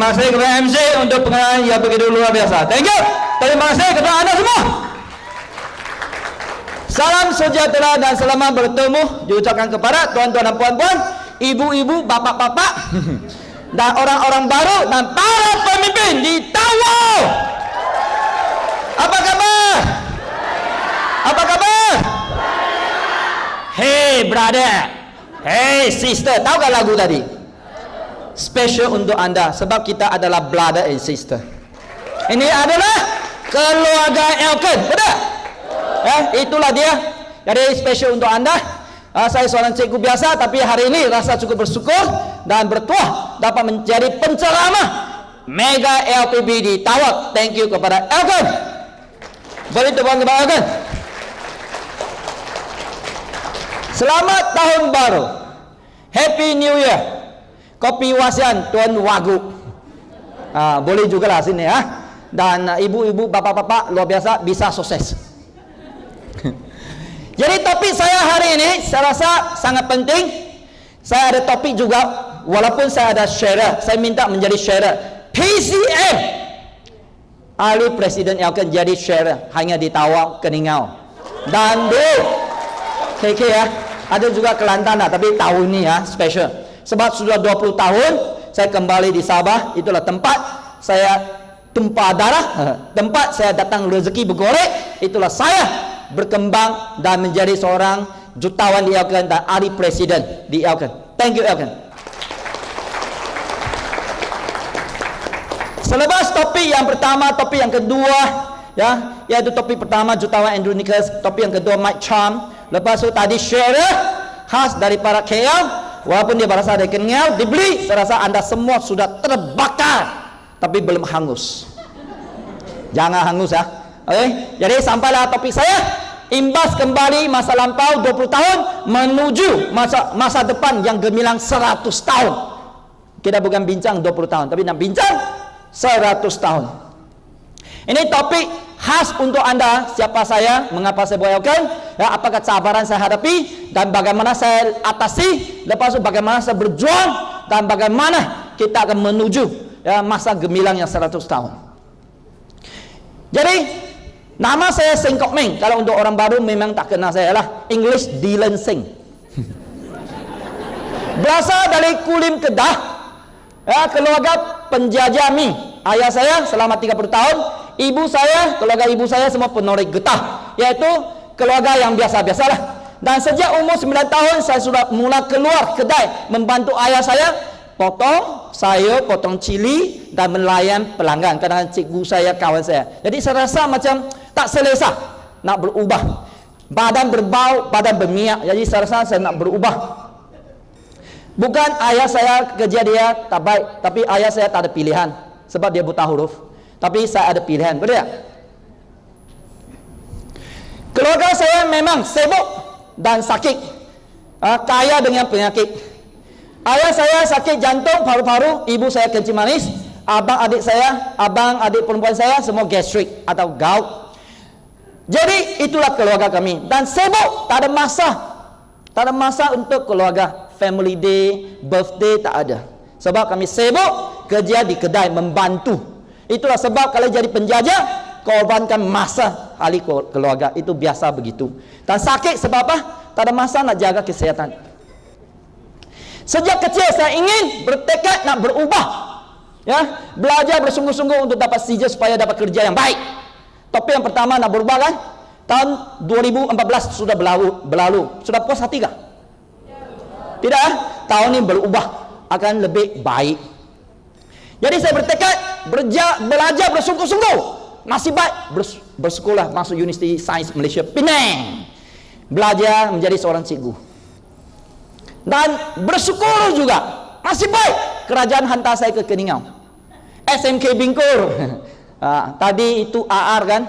Terima kasih kepada MC untuk pengenalan yang begitu luar biasa. Thank you. Terima kasih kepada anda semua. Salam sejahtera dan selamat bertemu diucapkan kepada tuan-tuan dan puan-puan, ibu-ibu, bapak-bapak, dan orang-orang baru dan para pemimpin di Tawau. Apa kabar? Apa kabar? Hey brother, hey sister, tahu gak lagu tadi? Special untuk anda sebab kita adalah brother and sister. Ini adalah keluarga Elkan, betul? Itulah dia. Jadi special untuk anda. Saya seorang cikgu biasa, tapi hari ini rasa cukup bersyukur dan bertuah dapat menjadi penceramah Mega LPB di Tawau. Thank you kepada Elkan. Beri tepuk tangan kepada Elkan. Selamat tahun baru. Happy New Year. Kopi wasian Tuan Wagub. Boleh juga lah sini ya. Dan ibu-ibu, bapak-bapak luar biasa bisa sukses. Jadi topik saya hari ini saya rasa sangat penting. Saya ada topik juga, walaupun saya ada sharer, saya minta menjadi sharer. PCM ahli Presiden Elkan jadi sharer hanya di Tawau, Keningau. Dan KK ya, ada juga Kelantan tapi tahun ini ya special. Sebab sudah 20 tahun saya kembali di Sabah, itulah tempat saya tumpah darah, tempat saya datang rezeki bergorek, itulah saya berkembang dan menjadi seorang jutawan di Elkan dan ahli presiden di Elkan. Thank you Elkan. Selepas topik yang pertama, topik yang kedua ya, yaitu topik pertama jutawan Andrew Nicholas, topik yang kedua Mike Charm. Lepas itu tadi sharer khas dari para KL, walaupun dia berasal dari Keningau, dibeli. Saya rasa anda semua sudah terbakar tapi belum hangus. Jangan hangus ya. Oke, jadi sampailah topik saya, imbas kembali masa lampau 20 tahun menuju masa depan yang gemilang 100 tahun. Kita bukan bincang 20 tahun, tapi nak bincang 100 tahun. Ini topik khas untuk anda, siapa saya, mengapa saya buat Elkan, ya, apakah cabaran saya hadapi dan bagaimana saya atasi, lepas itu bagaimana saya berjuang dan bagaimana kita akan menuju ya, masa gemilang yang 100 tahun. Jadi nama saya Seng Kok Meng. Kalau untuk orang baru memang tak kenal saya lah. English Dylan Seng. Berasal dari Kulim Kedah. Ya, keluarga penjajah mi. Ayah saya selama 30 tahun. Ibu saya, keluarga ibu saya semua penorek getah. Yaitu keluarga yang biasa-biasalah. Dan sejak umur 9 tahun saya sudah mula keluar kedai membantu ayah saya potong sayur, potong cili dan melayan pelanggan. Kadang-kadang cikgu saya, kawan saya. Jadi saya rasa macam tak selesa nak berubah. Badan berbau, badan berminyak. Jadi saya rasa saya nak berubah. Bukan ayah saya kerja dia tak baik, tapi ayah saya tak ada pilihan sebab dia buta huruf. Tapi saya ada pilihan, betul tak? Keluarga saya memang sibuk dan sakit, kaya dengan penyakit. Ayah saya sakit jantung, paru-paru, ibu saya kencing manis, abang adik perempuan saya semua gastrik atau gout. Jadi itulah keluarga kami dan sibuk, tak ada masa untuk keluarga, family day, birthday tak ada. Sebab kami sibuk kerja di kedai membantu. Itulah sebab kalau jadi penjajah korbankan masa ahli keluarga, itu biasa begitu. Dan sakit sebab apa? Tak ada masa nak jaga kesihatan. Sejak kecil saya ingin bertekad nak berubah, ya, belajar bersungguh-sungguh untuk dapat CJ supaya dapat kerja yang baik. Topik yang pertama nak berubah kan? Tahun 2014 sudah berlalu. Sudah puas hati kah? Tidak. Tahun ini berubah akan lebih baik. Jadi saya bertekad belajar bersungguh-sungguh. Masih baik bersekolah masuk Universiti Sains Malaysia Penang. Belajar menjadi seorang cikgu. Dan bersyukur juga masih baik kerajaan hantar saya ke Keningau, SMK Bingkul. Tadi itu AR kan,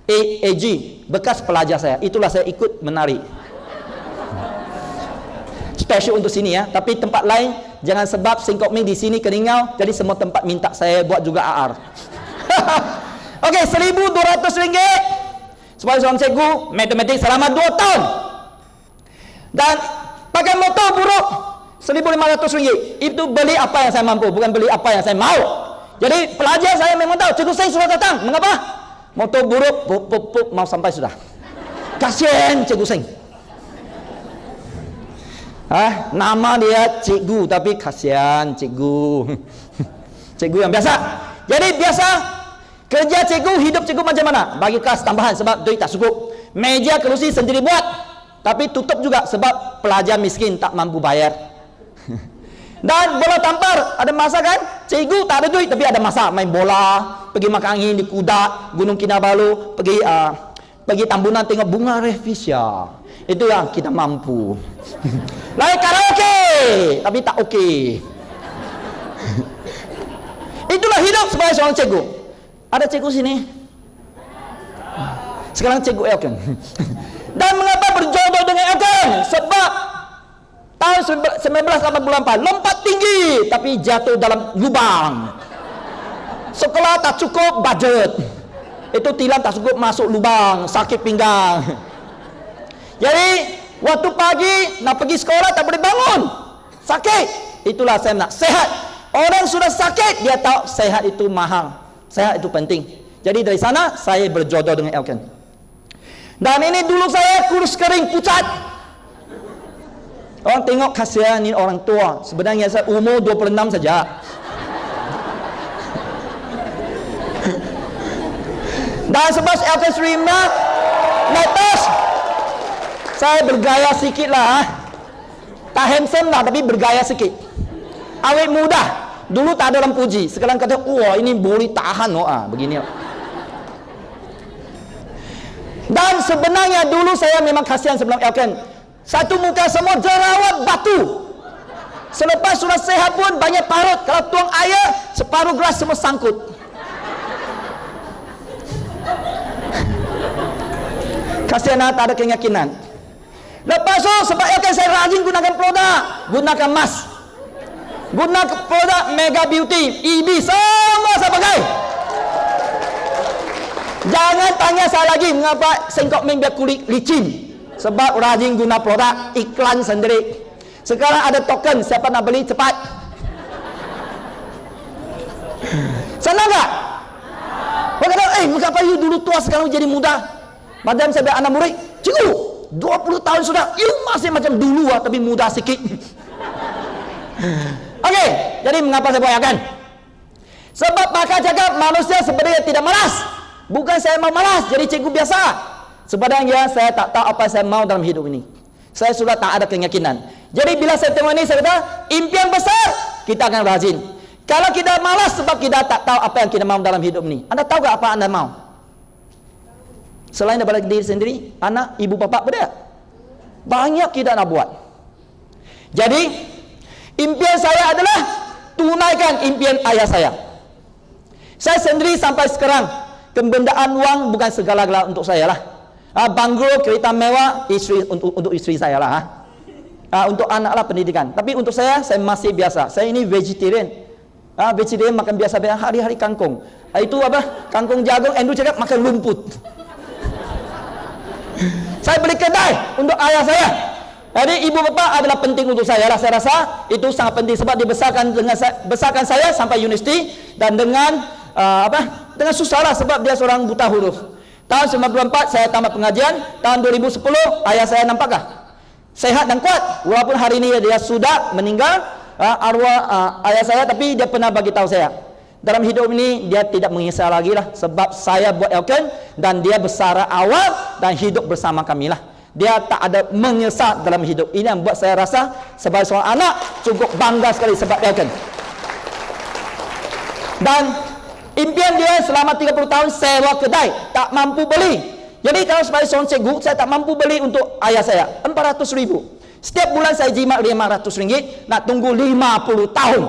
AG bekas pelajar saya, itulah saya ikut menari. Special untuk sini ya, tapi tempat lain jangan sebab Seng Kok Meng di sini Keningau, jadi semua tempat minta saya buat juga AR. Oke, RM1,200 sebagai seorang cikgu matematik selama 2 tahun. Dan pakai motor buruk RM1,500. Itu beli apa yang saya mampu, bukan beli apa yang saya mau. Jadi pelajar saya memang tahu, Cikgu Seng sudah datang. Mengapa? Motor buruk, pup, mau sampai sudah. Kasihan Cikgu Seng. Nama dia cikgu, tapi kasihan cikgu. Cikgu yang biasa. Jadi biasa kerja cikgu, hidup cikgu macam mana? Bagi kelas tambahan sebab duit tak cukup. Meja kerusi sendiri buat, tapi tutup juga sebab pelajar miskin tak mampu bayar. Dan bola tampar, ada masa kan? Cikgu tak ada duit tapi ada masa main bola, pergi makan angin di Kudat, Gunung Kinabalu, pergi Tambunan tengok bunga Rafflesia. Itu yang kita mampu. Lain karaoke, tapi tak okey. Itulah hidup sebagai seorang cikgu. Ada cikgu sini? Sekarang cikgu Elken. Dan mengapa berjodoh dengan Elken? Sebab tahun 1984 lompat tinggi tapi jatuh dalam lubang. Sekolah tak cukup budget. Itu tilam tak cukup masuk lubang, sakit pinggang. Jadi waktu pagi nak pergi sekolah tak boleh bangun, sakit. Itulah saya nak sehat. Orang sudah sakit dia tahu sehat itu mahal, sehat itu penting. Jadi dari sana saya berjodoh dengan Elken. Dan ini dulu saya kurus kering pucat. Orang tengok kasihan ini orang tua. Sebenarnya saya umur 26 saja. Dan sebab Elken Srima lepas saya bergaya sikit lah. Tak handsome lah tapi bergaya sikit. Awet muda. Dulu tak ada orang puji. Sekarang kata, wah ini boleh tahan. Begini. Dan sebenarnya dulu saya memang kasihan sebelum Elken. Satu muka semua jerawat batu. Selepas sudah sehat pun banyak parut. Kalau tuang air, separuh gelas semua sangkut. Kasihan tak ada keyakinan. Lepas tu sebab Elken saya rajin gunakan produk, gunakan mask, gunakan produk Mega Beauty, EB, semua saya pakai. Jangan tanya saya lagi mengapa sengkok ming biar kulit licin. Sebab rajin guna produk, iklan sendiri. Sekarang ada token, siapa nak beli cepat. Senang tak? Orang kata, mengapa you dulu tua sekarang jadi muda? Macam saya biar anak murid, cikgu 20 tahun sudah, you masih macam dulu tapi muda sikit. Okey, jadi mengapa saya bayangkan? Sebab pakar cakap manusia sebenarnya tidak malas. Bukan saya mau malas, jadi cikgu biasa. Sebenarnya saya tak tahu apa saya mau dalam hidup ini. Saya sudah tak ada keyakinan. Jadi bila saya tengok ini, saya kata, impian besar, kita akan rajin. Kalau kita malas sebab kita tak tahu apa yang kita mau dalam hidup ini. Anda tahu tak apa anda mau? Selain daripada diri sendiri, anak, ibu, bapa, benda banyak kita nak buat. Jadi impian saya adalah tunaikan impian ayah saya. Saya sendiri sampai sekarang kebendaan wang bukan segala-galanya untuk saya lah. Banglo, kereta mewah untuk isteri saya lah. Untuk anak lah pendidikan. Tapi untuk saya masih biasa. Saya ini vegetarian. Vegetarian makan biasa-biasa, hari-hari kangkung. Itu apa? Kangkung jagung. Andrew cakap makan lumput. Saya beli kedai untuk ayah saya. Jadi ibu bapa adalah penting untuk saya lah. Saya rasa itu sangat penting sebab besarkan saya sampai universiti dan dengan dengan susah lah sebab dia seorang buta huruf. Tahun 1994 saya tamat pengajian. Tahun 2010 ayah saya nampakkah sehat dan kuat walaupun hari ini dia sudah meninggal arwah ayah saya, tapi dia pernah bagi tahu saya dalam hidup ini dia tidak menyesal lagi lah sebab saya buat Elken dan dia bersara awal dan hidup bersama kami lah. Dia tak ada menyesal dalam hidup. Ini yang buat saya rasa sebagai seorang anak cukup bangga sekali sebab Elken. Dan impian dia selama 30 tahun sewa kedai, tak mampu beli. Jadi kalau sebagai seorang cikgu saya tak mampu beli untuk ayah saya 400,000. Setiap bulan saya jimat RM500, nak tunggu 50 tahun.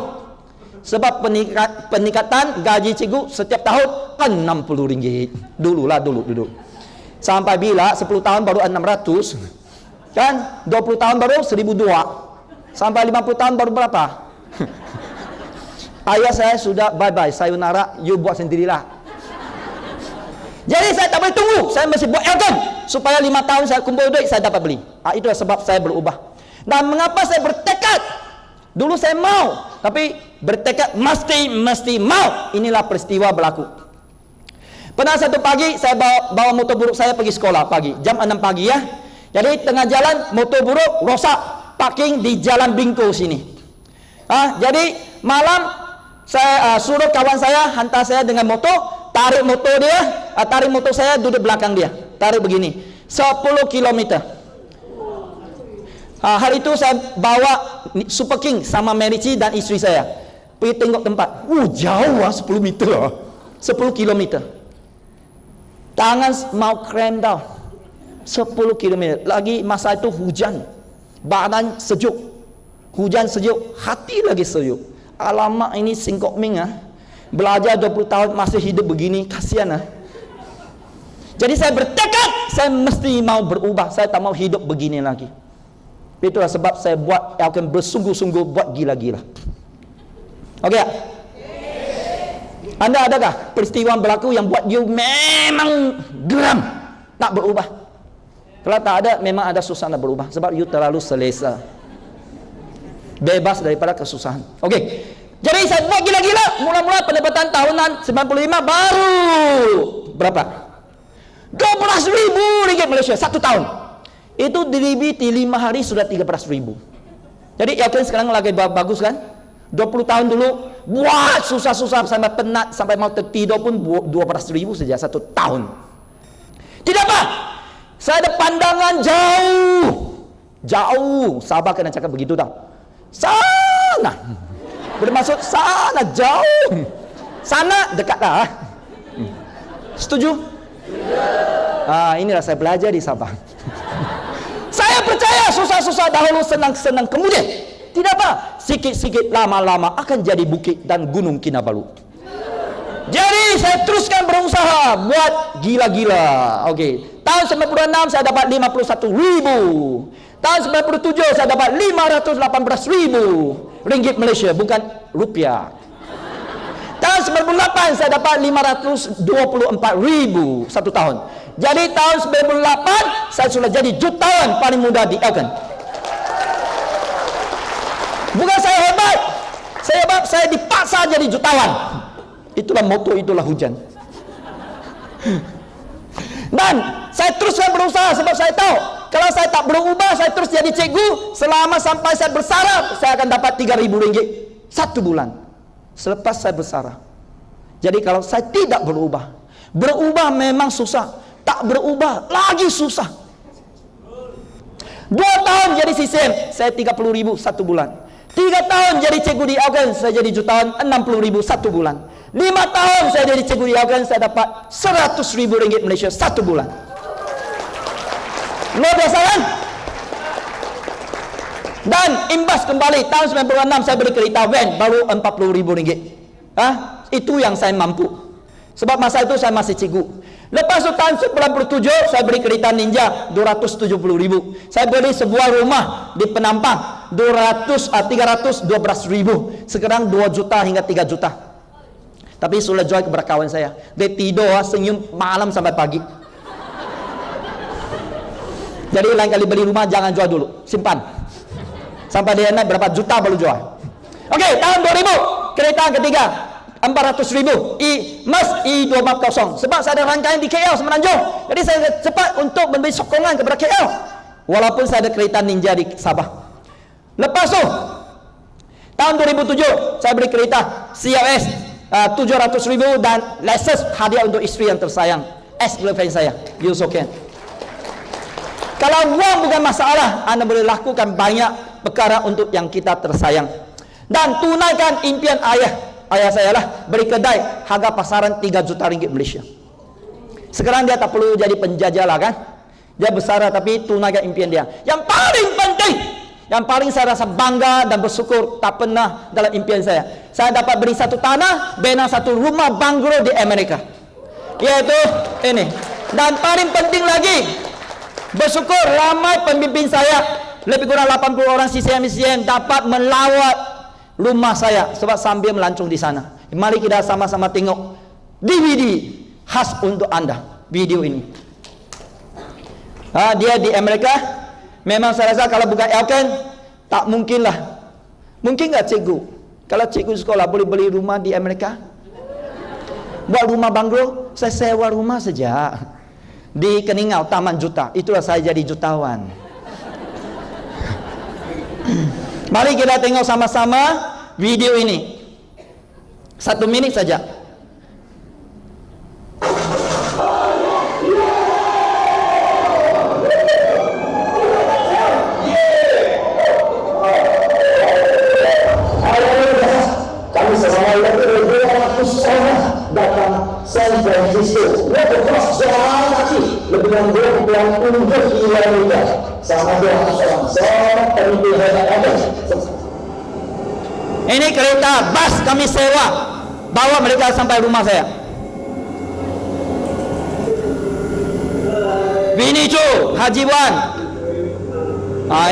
Sebab peningkatan gaji cikgu setiap tahun RM60. Dulu. Sampai bila 10 tahun baru 600. Kan? 20 tahun baru 1,200. Sampai 50 tahun baru berapa? Ayah saya sudah bye-bye, sayonara, you buat sendirilah. Jadi saya tak boleh tunggu. Saya mesti buat Elken supaya 5 tahun saya kumpul duit saya dapat beli. Itulah sebab saya berubah. Dan mengapa saya bertekad Dulu saya mau, tapi bertekad mesti mau. Inilah peristiwa berlaku. Pernah satu pagi saya bawa motor buruk saya pergi sekolah pagi, jam 6 pagi ya. Jadi tengah jalan motor buruk rosak, parking di Jalan Bingko sini. Jadi malam saya suruh kawan saya hantar saya dengan motor, tarik motor dia, tarik motor saya duduk belakang dia, tarik begini, 10 km. Hari itu saya bawa Super King sama Mary Chi dan isteri saya pergi tengok tempat. Jauh 10 meter lah, 10 km. Tangan mau krem dah. 10 km. Lagi masa itu hujan, badan sejuk, hujan sejuk, hati lagi sejuk. Alamak, ini Singkok Ming belajar 20 tahun masih hidup begini, kasihan Jadi saya bertekad, saya mesti mau berubah. Saya tak mau hidup begini lagi. Itulah sebab saya akan bersungguh-sungguh buat gila-gila. Okey tak? Anda adakah peristiwa berlaku yang buat you memang geram tak berubah? Kalau tak ada, memang ada susah nak berubah, sebab you terlalu selesa, bebas daripada kesusahan. Okey, jadi saya buat gila-gila. Mula-mula pendapatan tahunan 95 baru berapa? 12,000 ringgit Malaysia satu tahun. Itu diribiti 5 hari sudah 13,000. Jadi yakin sekarang lagi bagus kan? 20 tahun dulu buat susah-susah sampai penat, sampai mau tertidur pun 12,000 saja satu tahun. Tidak apa, saya ada pandangan jauh. Sabar kena cakap begitu tau. Sana bermaksud sana jauh, sana dekat lah. Setuju? Inilah saya belajar di Sabah. Saya percaya susah-susah dahulu, senang-senang kemudian. Tidak apa, sikit-sikit lama-lama akan jadi bukit dan gunung Kinabalu. Jadi saya teruskan berusaha buat gila-gila. Okey, tahun 96 saya dapat 51,000. Tahun 97 saya dapat 518,000 ringgit Malaysia, bukan rupiah. Tahun 98 saya dapat 524,000 satu tahun. Jadi tahun 98 saya sudah jadi jutawan paling muda di Elkan. Bukan saya hebat, saya dipaksa jadi jutawan. Itulah moto, itulah hujan. Dan saya teruskan berusaha sebab saya tahu kalau saya tak berubah, saya terus jadi cikgu selama sampai saya bersara, saya akan dapat 3,000 ringgit satu bulan selepas saya bersara. Jadi kalau saya tidak berubah memang susah, tak berubah lagi susah. 2 tahun jadi CCM, saya 30,000 satu bulan. 3 tahun jadi cikgu di Elkan, saya jadi jutawan 60,000 satu bulan. 5 tahun saya jadi cikgu di Elkan, saya dapat 100,000 ringgit Malaysia satu bulan. Luar biasa kan? Dan imbas kembali tahun 96 saya beli kereta van baru 40,000 ringgit. Itu yang saya mampu. Sebab masa itu saya masih cikgu. Lepas itu tahun 97 saya beli kereta Ninja 270,000. Saya beli sebuah rumah di Penampang 312,000. Sekarang 2 juta hingga 3 juta. Tapi sudah jual kepada kawan saya. Dia tidur senyum malam sampai pagi. Jadi lain kali beli rumah jangan jual dulu, simpan sampai dia naik berapa juta baru jual. Okey, tahun 2000 kereta ketiga 400,000 I240. Sebab saya ada rangkaian di KL Semenanjung, jadi saya cepat untuk memberi sokongan kepada KL walaupun saya ada kereta Ninja di Sabah. Lepas tu tahun 2007 saya beli kereta CLS 700,000 dan Lexus hadiah untuk isteri yang tersayang, ex-girlfriend saya, Yusoken. Kalau wang bukan masalah, anda boleh lakukan banyak perkara untuk yang kita tersayang. Dan tunaikan impian ayah saya lah, beri kedai harga pasaran 3 juta ringgit Malaysia. Sekarang dia tak perlu jadi penjajah lah kan, dia bersara, tapi tunaikan impian dia. Yang paling penting, yang paling saya rasa bangga dan bersyukur, tak pernah dalam impian saya dapat beri satu tanah, bina satu rumah banglo di Amerika, iaitu ini. Dan paling penting lagi, bersyukur ramai pemimpin saya, lebih kurang 80 orang CCM dapat melawat rumah saya sebab sambil melancong di sana. Mari kita sama-sama tengok DVD khas untuk anda, video ini. Dia di Amerika. Memang saya rasa kalau bukan Elkan tak mungkinlah Mungkin nggak cikgu? Kalau cikgu sekolah boleh beli rumah di Amerika? Buat rumah banglo, saya sewa rumah saja di Keningau, Taman Juta. Itulah saya jadi jutawan. Mari kita tengok sama-sama video ini. 1 minit saja. Kami selama lebih dari 200 orang datang San Francisco. Lepas jalan kaki lebih dari 20 kilometer sama 200 orang. Seorang pemimpin hebat ada. Ini kereta bus kami sewa, bawa mereka sampai rumah saya. Bini Chu, Haji Wan.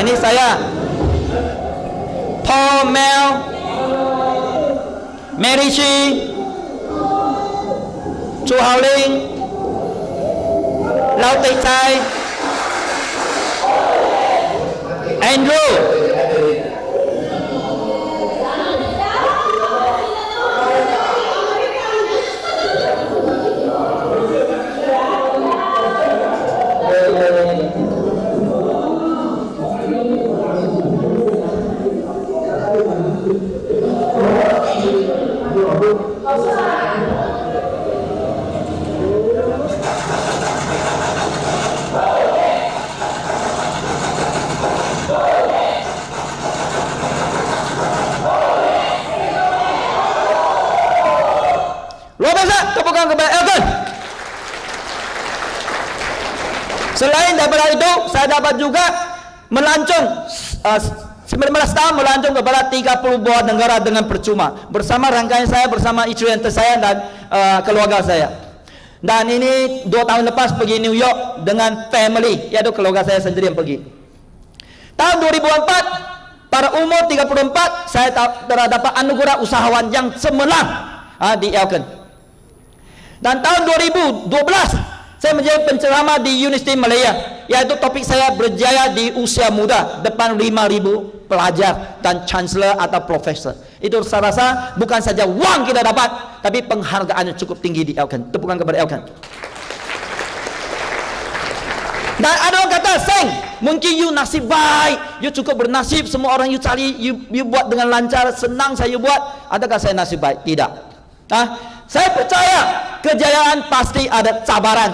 Ini saya. Paul Mel, Mary Shi, Chu Hao Ling, Lau Tei Chai, Andrew. Luar biasa, tepukan kepada Elkan. Selain daripada itu, saya dapat juga melancong 19 tahun melancong kepada 30 buah negara dengan percuma bersama rangkaian saya, bersama istri yang tersayang dan keluarga saya. Dan ini 2 tahun lepas pergi New York dengan family, yaitu keluarga saya sendiri yang pergi. Tahun 2004, pada umur 34, saya telah dapat anugerah usahawan yang cemerlang di Elkan. Dan tahun 2012, saya menjadi penceramah di Universiti Malaya, yaitu topik saya berjaya di usia muda depan 5.000 pelajar dan chancellor atau profesor. Itu saya rasa bukan saja wang kita dapat, tapi penghargaan yang cukup tinggi di Elkan. Tepukan kepada Elkan. Dan ada orang kata, Seng, mungkin you nasib baik, you cukup bernasib, semua orang you cari, you buat dengan lancar, senang saya buat. Adakah saya nasib baik? Tidak. Saya percaya kejayaan pasti ada cabaran,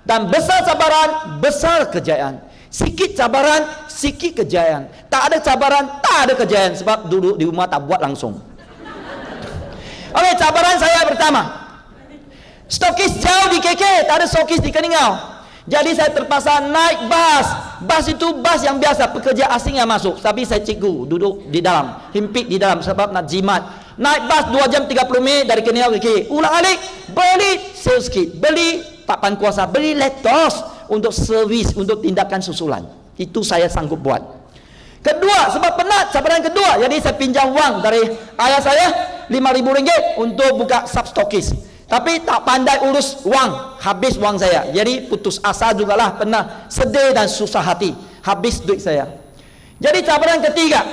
dan besar cabaran besar kejayaan, sikit cabaran sikit kejayaan, tak ada cabaran tak ada kejayaan, sebab duduk di rumah tak buat langsung. Oke, cabaran saya pertama, stokis jauh di KK, tak ada stokis di Keningau. Jadi saya terpaksa naik bas. Bas itu bas yang biasa, pekerja asing yang masuk, tapi saya cikgu duduk di dalam, himpit di dalam sebab nak jimat. Naik bas 2 jam 30 minit dari Keningau ke KK. Ulang alik, beli sales kit, beli papan kuasa, beli lettuce untuk servis, untuk tindakan susulan. Itu saya sanggup buat. Kedua, sebab penat, cabaran kedua, jadi saya pinjam wang dari ayah saya RM5.000 untuk buka substokis. Tapi tak pandai urus wang, habis wang saya. Jadi putus asa jugalah, pernah sedih dan susah hati, habis duit saya. Jadi cabaran ketiga,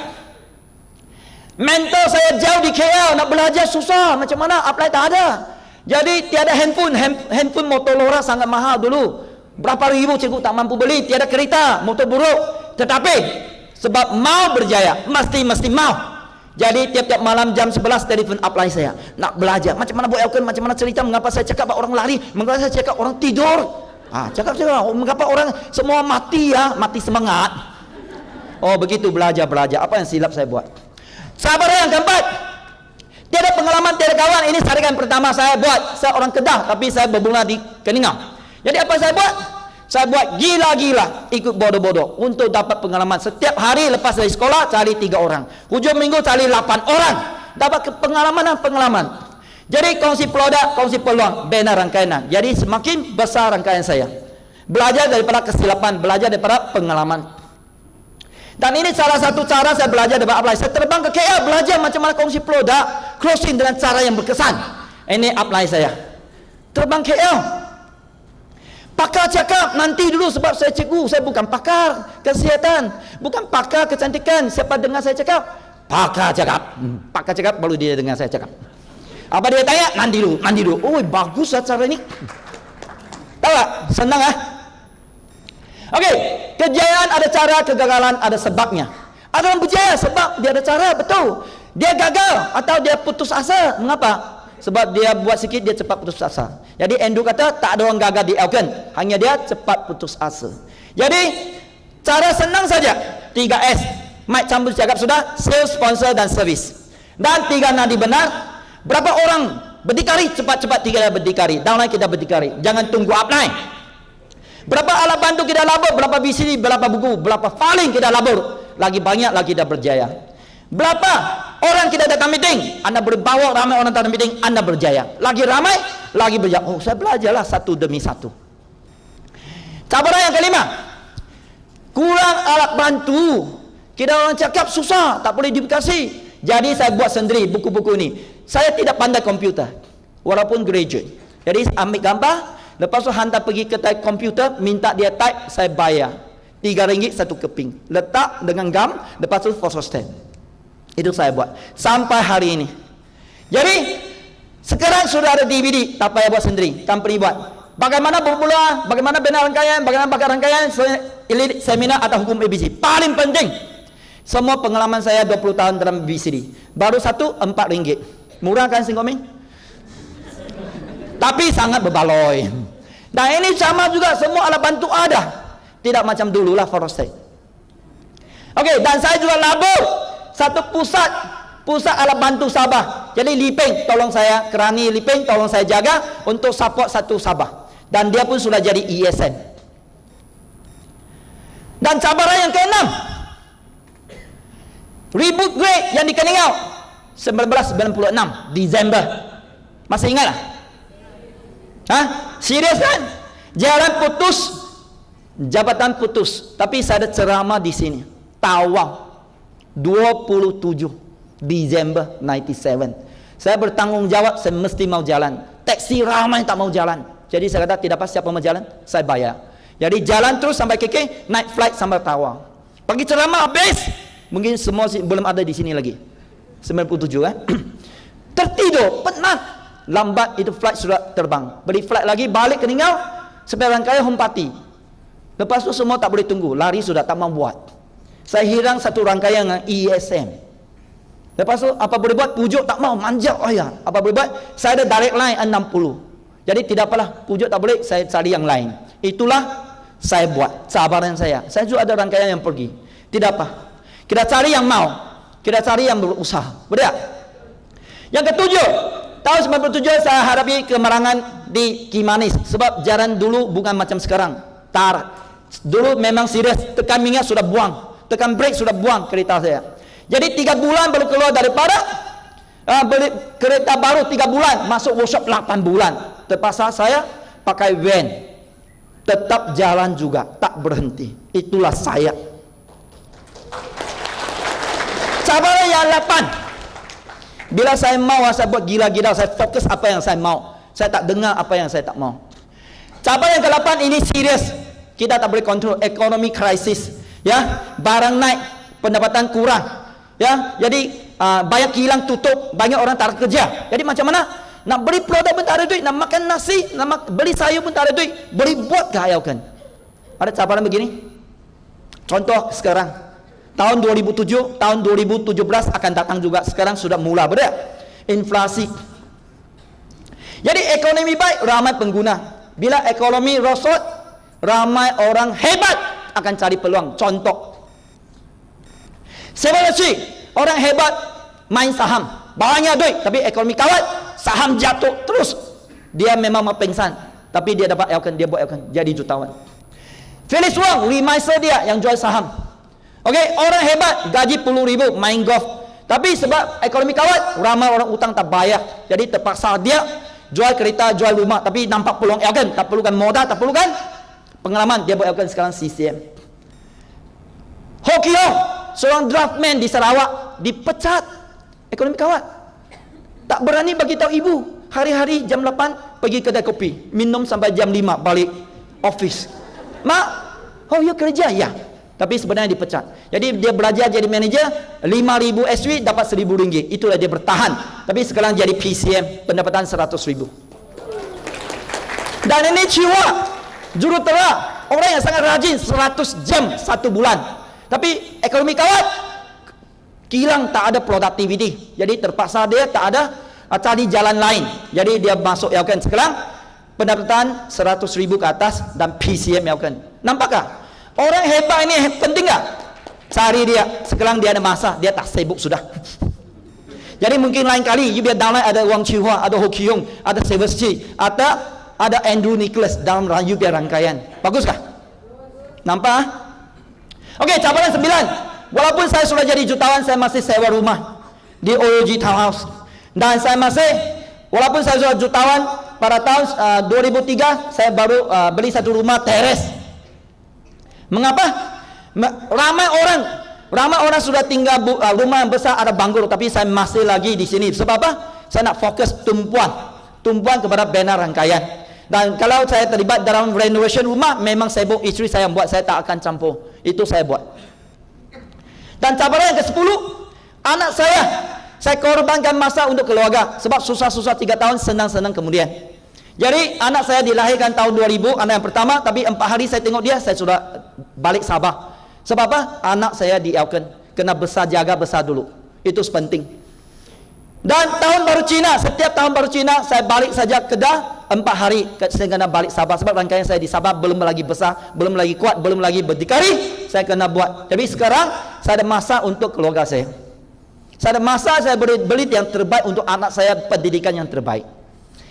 mentor saya jauh di KL, nak belajar susah, macam mana apply tak ada. Jadi tiada handphone Motorola sangat mahal dulu, berapa ribu cikgu tak mampu beli. Tiada kereta, motor buruk. Tetapi sebab mau berjaya, mesti mau. Jadi tiap-tiap malam jam 11 telefon apply saya, nak belajar. Macam mana buat Elkan, macam mana cerita, mengapa saya cakap orang lari, mengapa saya cakap orang tidur. Cakap mengapa orang semua mati mati semangat. Oh begitu, belajar. Apa yang silap saya buat? Sabar yang keempat, tiada pengalaman, tiada kawan. Ini saringan pertama saya buat. Saya orang Kedah, tapi saya berbunga di Keningau. Jadi apa saya buat? Saya buat gila-gila, ikut bodoh-bodoh untuk dapat pengalaman. Setiap hari lepas dari sekolah cari 3 orang, hujung minggu cari 8 orang, dapat pengalaman. Jadi kongsi produk, kongsi peluang, bina rangkaian. Jadi semakin besar rangkaian saya. Belajar daripada kesilapan, belajar daripada pengalaman. Dan ini salah satu cara saya belajar dapat apply. Saya terbang ke KL, belajar macam mana kongsi produk, closing dengan cara yang berkesan. Ini apply saya. Terbang KL, pakar cakap nanti dulu, sebab saya cikgu, saya bukan pakar kesihatan, bukan pakar kecantikan. Siapa dengar saya cakap, Pakar cakap. Pakar cakap baru dia dengar saya cakap. Apa dia tanya? Mandi dulu. Oh, bagus cara ini. Tahu tak? Senang ah. Okey, kejayaan ada cara, kegagalan ada sebabnya. Ada orang berjaya sebab dia ada cara, betul. Dia gagal atau dia putus asa. Mengapa? Sebab dia buat sikit dia cepat putus asa. Jadi Andrew kata tak ada orang gagal di Elkin, hanya dia cepat putus asa. Jadi cara senang saja. 3S. Mike Chambers cakap sudah, sales, sponsor dan servis. Dan 3 nadi benar. Berapa orang berdikari? Cepat-cepat 3 berdikari. Downline kita berdikari. Jangan tunggu upline. Berapa alat bantu kita labur? Berapa VCD? Berapa buku? Berapa filing kita labur? Lagi banyak lagi kita berjaya. Berapa orang kita datang meeting? Anda boleh bawa ramai orang datang meeting, Anda berjaya. Lagi ramai, lagi berjaya. Oh, saya belajarlah satu demi satu. Cabaran yang kelima, kurang alat bantu. Kita orang cakap susah, tak boleh dikasih. Jadi saya buat sendiri buku-buku ini. Saya tidak pandai komputer, walaupun graduate. Jadi ambil gambar, lepas tu hantar pergi ke type komputer, minta dia type, saya bayar. RM3 satu keping. Letak dengan gam, lepas tu photo stamp. Itu saya buat sampai hari ini. Jadi sekarang sudah ada DVD, tak payah buat sendiri, company buat. Bagaimana bermula, bagaimana benar rangkaian, bagaimana bakar rangkaian, seminar atau hukum ABC. Paling penting. Semua pengalaman saya 20 tahun dalam BCD. Baru satu RM4. Murah kan Singkoming? Tapi sangat berbaloi. Dan ini sama juga, semua alat bantu ada. Tidak macam dulu lah Forest. Okey, dan saya juga labur satu pusat alat bantu Sabah. Jadi Liping tolong saya, Kerani Liping tolong saya jaga untuk support satu Sabah. Dan dia pun sudah jadi ESN. Dan cabaran yang keenam, reboot grade yang di Keningau 1996 Disember. Masih ingat lah? Hah? Serius kan? Jalan putus, jabatan putus. Tapi saya ada ceramah di sini. Tawau 27 Disember 97. Saya bertanggung jawab, saya mesti mau jalan. Taksi ramai tak mau jalan. Jadi saya kata tidak apa siapa mau jalan, saya bayar. Jadi jalan terus sampai KK, night flight sampai Tawau. Pagi ceramah habis. Mungkin semua belum ada di sini lagi. 97 kan? Tertidur, penat. Lambat itu flight sudah terbang. Beli flight lagi, balik ke Keningau, sampai rangkaian Humpati. Lepas tu semua tak boleh tunggu, lari sudah tak mau buat. Saya hilang satu rangkaian dengan ESM. Lepas tu apa boleh buat? Pujuk tak mau, manja ayah. Apa boleh buat? Saya ada direct line 60. Jadi tidak apalah, pujuk tak boleh, saya cari yang lain. Itulah saya buat, cabaran saya. Saya juga ada rangkaian yang pergi. Tidak apa. Kita cari yang mau, kita cari yang berusaha. Betul tak? Yang ketujuh, tahun 97 saya hadapi kemarangan di Kimanis. Sebab jalan dulu bukan macam sekarang. Dulu memang serius, tekan minyak sudah buang, tekan brake sudah buang kereta saya. Jadi 3 bulan baru keluar daripada beli kereta baru 3 bulan, masuk workshop 8 bulan. Terpaksa saya pakai van, tetap jalan juga, tak berhenti. Itulah saya. Cabaran yang 8, bila saya mau, saya buat gila-gila, saya fokus apa yang saya mau, saya tak dengar apa yang saya tak mau. Cabaran yang ke-8 ini serius, kita tak boleh kontrol. Ekonomi krisis, ya, barang naik, pendapatan kurang, ya, jadi banyak kilang tutup, banyak orang tak ada kerja. Jadi macam mana? Nak beli produk pun tak ada duit, nak makan nasi, beli sayur pun tak ada duit. Boleh buat ke ayaukan? Ada cabaran begini. Contoh sekarang, tahun 2007, tahun 2017 akan datang juga. Sekarang sudah mula, betul? Inflasi. Jadi ekonomi baik, ramai pengguna. Bila ekonomi rosot, ramai orang hebat akan cari peluang. Contoh, Sebastian, orang hebat main saham, banyak duit, tapi ekonomi kawat, saham jatuh terus. Dia memang mau pengsan, tapi dia dapat dia buat jadi jutawan. Felix Wong, remiser dia yang jual saham. Okey, orang hebat gaji puluh ribu main golf, tapi sebab ekonomi kawat, ramai orang utang tak bayar. Jadi terpaksa dia jual kereta, jual rumah, tapi nampak peluang Elkan, tak perlukan modal, tak perlukan pengalaman. Dia buat Elkan sekarang CCM. Hokio, seorang draftman di Sarawak, dipecat ekonomi kawat. Tak berani bagi tahu ibu. Hari-hari jam 8 pergi kedai kopi, minum sampai jam 5 balik office. Mak, oh ya kerja ya. Tapi sebenarnya dipecat. Jadi dia belajar jadi manager, 5,000 SW dapat RM1,000. Itulah dia bertahan. Tapi sekarang jadi PCM, pendapatan RM100,000. Dan ini Ciwa, jurutera, orang yang sangat rajin, 100 jam 1 bulan. Tapi ekonomi kawat kilang, tak ada productivity. Jadi terpaksa dia tak ada cari jalan lain. Jadi dia masuk Elken. Sekarang pendapatan RM100,000 ke atas dan PCM Elken. Nampakkah? Orang hebat ini penting tak? Cari dia. Sekarang dia ada masa, dia tak sibuk sudah. Jadi mungkin lain kali you biar downline ada Wang Chihua, ada Ho Kiyong, ada Severus Chi, ada Andrew Nicholas dalam you biar rangkaian. Baguskah? Nampak? Okey, cabaran 9. Walaupun saya sudah jadi jutawan, saya masih sewa rumah di OUG Townhouse. Dan saya masih, walaupun saya sudah jutawan, pada tahun 2003 saya baru beli satu rumah teres. Mengapa? Ramai orang sudah tinggal rumah yang besar ada banggur, tapi saya masih lagi di sini. Sebab apa? Saya nak fokus tumpuan kepada bina rangkaian. Dan kalau saya terlibat dalam renovation rumah, memang sibuk isteri saya yang buat, saya tak akan campur. Itu saya buat. Dan cabaran yang ke-10, anak saya korbankan masa untuk keluarga. Sebab susah-susah 3 tahun, senang-senang kemudian. Jadi anak saya dilahirkan tahun 2000, anak yang pertama, tapi 4 hari saya tengok dia, saya sudah balik Sabah. Sebab apa? Anak saya di Elken, kena jaga besar dulu. Itu penting. Dan tahun baru Cina, setiap tahun baru Cina saya balik saja Kedah 4 hari, saya kena balik Sabah. Sebab rangkaian saya di Sabah belum lagi besar, belum lagi kuat, belum lagi berdikari, saya kena buat. Tapi sekarang saya ada masa untuk keluarga saya. Saya ada masa, saya beli yang terbaik untuk anak saya, pendidikan yang terbaik.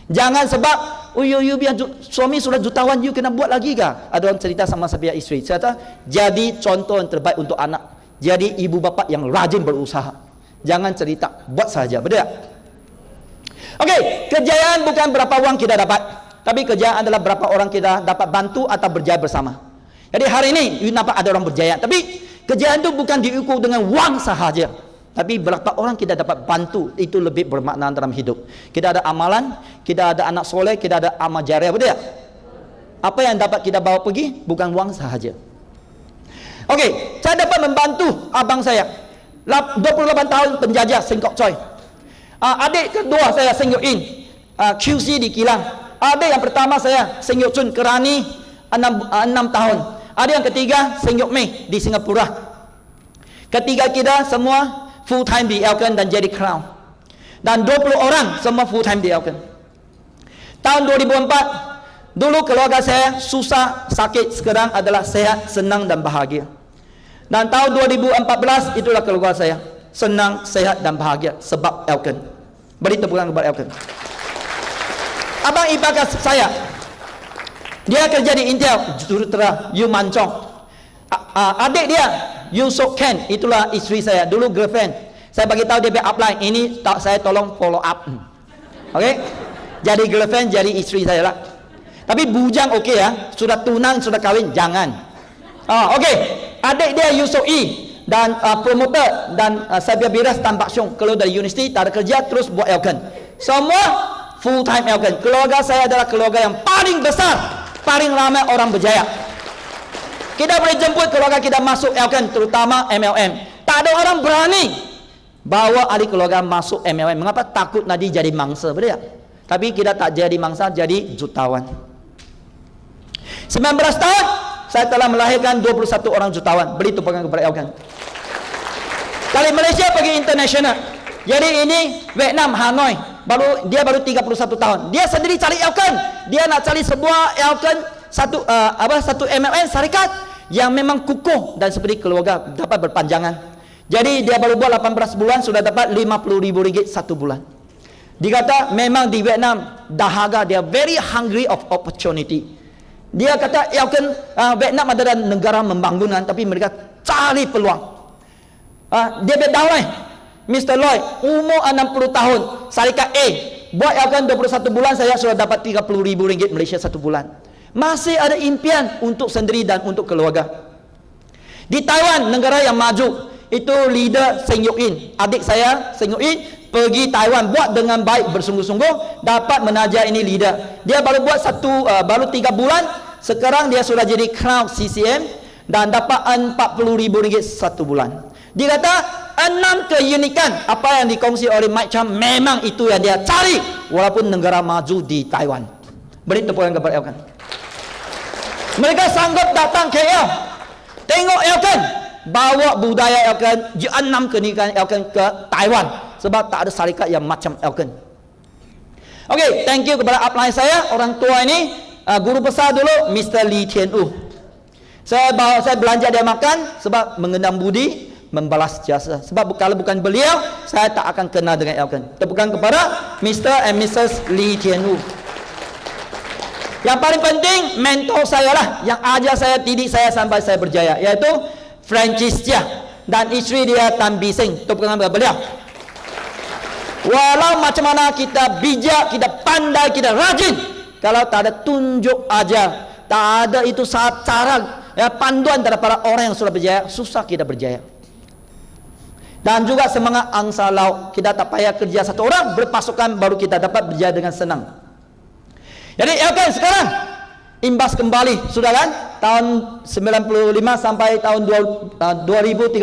Jangan sebab biar suami sudah jutawan, you kena buat lagi kah? Ada orang cerita sama sebiar isteri. Saya kata, jadi contoh yang terbaik untuk anak. Jadi ibu bapa yang rajin berusaha. Jangan cerita, buat saja. Betul tak? Okey, kejayaan bukan berapa wang kita dapat, tapi kejayaan adalah berapa orang kita dapat bantu atau berjaya bersama. Jadi hari ini you nampak ada orang berjaya, tapi kejayaan itu bukan diukur dengan wang sahaja, tapi berapa orang kita dapat bantu. Itu lebih bermakna dalam hidup. Kita ada amalan, kita ada anak soleh, kita ada amal jariah. Betul tak? Apa yang dapat kita bawa pergi bukan wang sahaja. Okey, saya dapat membantu abang saya 28 tahun penjajah Seng Kok Choi. Adik kedua saya Seng Yok In, QC di kilang. Adik yang pertama saya Seng Yok Chun Kerani 6 tahun. Adik yang ketiga Seng Yok Mei di Singapura. Ketiga kita semua full time di Elken dan jadi Crown. Dan 20 orang semua full time di Elken. Tahun 2004 dulu keluarga saya susah, sakit, sekarang adalah sehat, senang dan bahagia. Dan tahun 2014 itulah keluarga saya senang, sehat dan bahagia sebab Elken. Beri tepukan kepada Elken. Abang ipar saya, dia kerja di Intel, jurutera Yu Mancong. Adik dia Yu Sok Ken, itulah isteri saya, dulu girlfriend. Saya bagi tahu dia punya upline, ini saya tolong follow up. Okey? Jadi girlfriend, jadi isteri saya lah. Tapi bujang okey ya, sudah tunang, sudah kahwin jangan. Okey. Adik dia Yu Sok I dan promoter dan saya biras Tan Pak Siong keluar dari universiti, tak ada kerja, terus buat Elken. Semua full time Elken. Keluarga saya adalah keluarga yang paling besar, paling ramai orang berjaya. Kita boleh jemput keluarga kita masuk Elken, terutama MLM. Tak ada orang berani bawa ahli keluarga masuk MLM. Mengapa? Takut nanti jadi mangsa, betul tak? Tapi kita tak jadi mangsa, jadi jutawan. 19 tahun saya telah melahirkan 21 orang jutawan. Beri tepukan kepada Elken. Kali Malaysia pergi international. Jadi ini Vietnam, Hanoi. Dia baru 31 tahun. Dia sendiri cari Elken. Dia nak cari sebuah Elken, satu MLM syarikat yang memang kukuh dan seperti keluarga, dapat berpanjangan. Jadi dia baru buat 18 bulan sudah dapat RM50,000 satu bulan. Dikata memang di Vietnam dahaga, dia very hungry of opportunity. Dia kata Elken, Vietnam adalah negara pembangunan, tapi mereka cari peluang. Dia berdakwah, Mr. Lloyd, umur 60 tahun, syarikat A, buat Elken 21 bulan, saya sudah dapat RM30,000 Malaysia satu bulan. Masih ada impian untuk sendiri dan untuk keluarga. Di Taiwan, negara yang maju, itu leader Seng Yok In, adik saya Seng Yok In pergi Taiwan, buat dengan baik, bersungguh-sungguh, dapat menaja ini leader. Dia baru buat baru 3 bulan, sekarang dia sudah jadi Crown CCM dan dapat RM40,000 satu bulan. Dia kata 6 keunikan apa yang dikongsi oleh Mike Chan memang itu yang dia cari walaupun negara maju di Taiwan. Beri tepukan kepada Elkan. Mereka sanggup datang ke KL, tengok Elkan, bawa budaya Elkan, 6 keunikan Elkan ke Taiwan, sebab tak ada syarikat yang macam Elkan. Okey, thank you kepada upline saya, orang tua ini, guru besar dulu Mr. Lee Tian Wu. Saya belanja dia makan sebab mengenang budi, membalas jasa. Sebab kalau bukan beliau, saya tak akan kenal dengan Elkan. Tepukan kepada Mr. and Mrs. Lee Tian Wu. Yang paling penting, mentor saya lah, yang ajar saya, didik saya sampai saya berjaya, iaitu Francis Chia dan isteri dia Tan Bising. Tepukan kepada beliau. Walau macam mana kita bijak, kita pandai, kita rajin, kalau tak ada tunjuk ajar, tak ada itu cara panduan daripada orang yang sudah berjaya, susah kita berjaya. Dan juga semangat angsa laut, kita tak payah kerja satu orang, berpasukan baru kita dapat berjaya dengan senang. Jadi Elkan sekarang imbas kembali, sudah kan, tahun 95 sampai tahun 2013,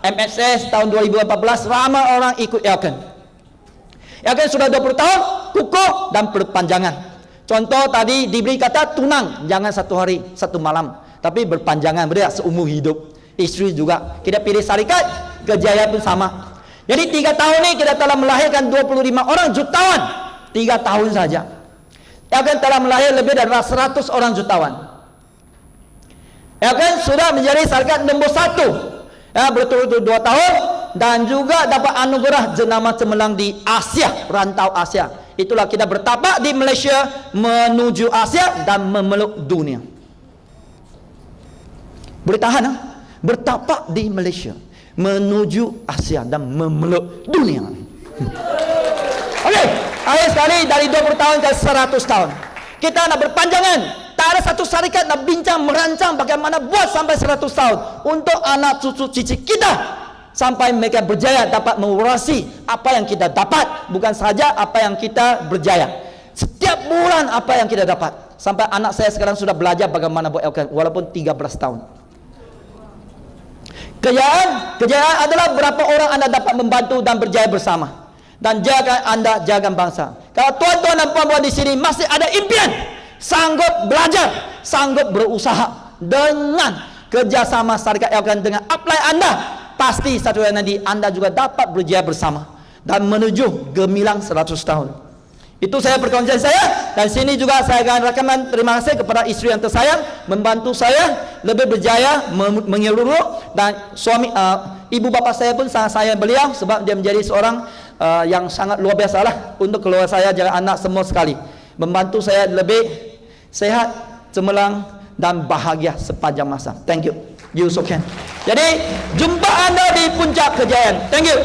MSS tahun 2014, ramai orang ikut Elkan. Elkan sudah 20 tahun, kukuh dan berpanjangan. Contoh tadi diberi kata tunang, jangan satu hari, satu malam, tapi berpanjangan, beri seumur hidup. Isteri juga, kita pilih syarikat, kejayaan pun sama. Jadi 3 tahun ini kita telah melahirkan 25 orang jutawan. 3 tahun saja. Elkan telah melahirkan lebih dari 100 orang jutawan. Elkan sudah menjadi syarikat nombor 1. Berturut-turut 2 tahun. Dan juga dapat anugerah jenama cemerlang di Asia, rantau Asia. Itulah kita bertapak di Malaysia menuju Asia dan memeluk dunia. Boleh tahan, bertapak di Malaysia menuju Asia dan memeluk dunia. Okey, akhir sekali dari 20 tahun ke 100 tahun. Kita nak berpanjangan. Tak ada satu syarikat nak bincang merancang bagaimana buat sampai 100 tahun untuk anak cucu cicit kita. Sampai mereka berjaya dapat mengurasi apa yang kita dapat, bukan saja apa yang kita berjaya. Setiap bulan apa yang kita dapat. Sampai anak saya sekarang sudah belajar bagaimana buat Elkan walaupun 13 tahun. Kejayaan adalah berapa orang anda dapat membantu dan berjaya bersama. Dan jaga anda, jaga bangsa. Kalau tuan-tuan dan puan-puan di sini masih ada impian, sanggup belajar, sanggup berusaha dengan kerjasama syarikat Elkan dengan upline anda, pasti satu hari nanti anda juga dapat berjaya bersama dan menuju gemilang 100 tahun. Itu saya perkongsian saya, dan sini juga saya akan rakaman terima kasih kepada isteri yang tersayang membantu saya lebih berjaya menyeluruh, dan suami ibu bapa saya pun sangat sayang beliau sebab dia menjadi seorang yang sangat luar biasa lah untuk keluarga saya, jaga anak semua sekali, membantu saya lebih sehat, cemerlang dan bahagia sepanjang masa. Thank you. You so can. Jadi jumpa anda di puncak kejayaan. Thank you.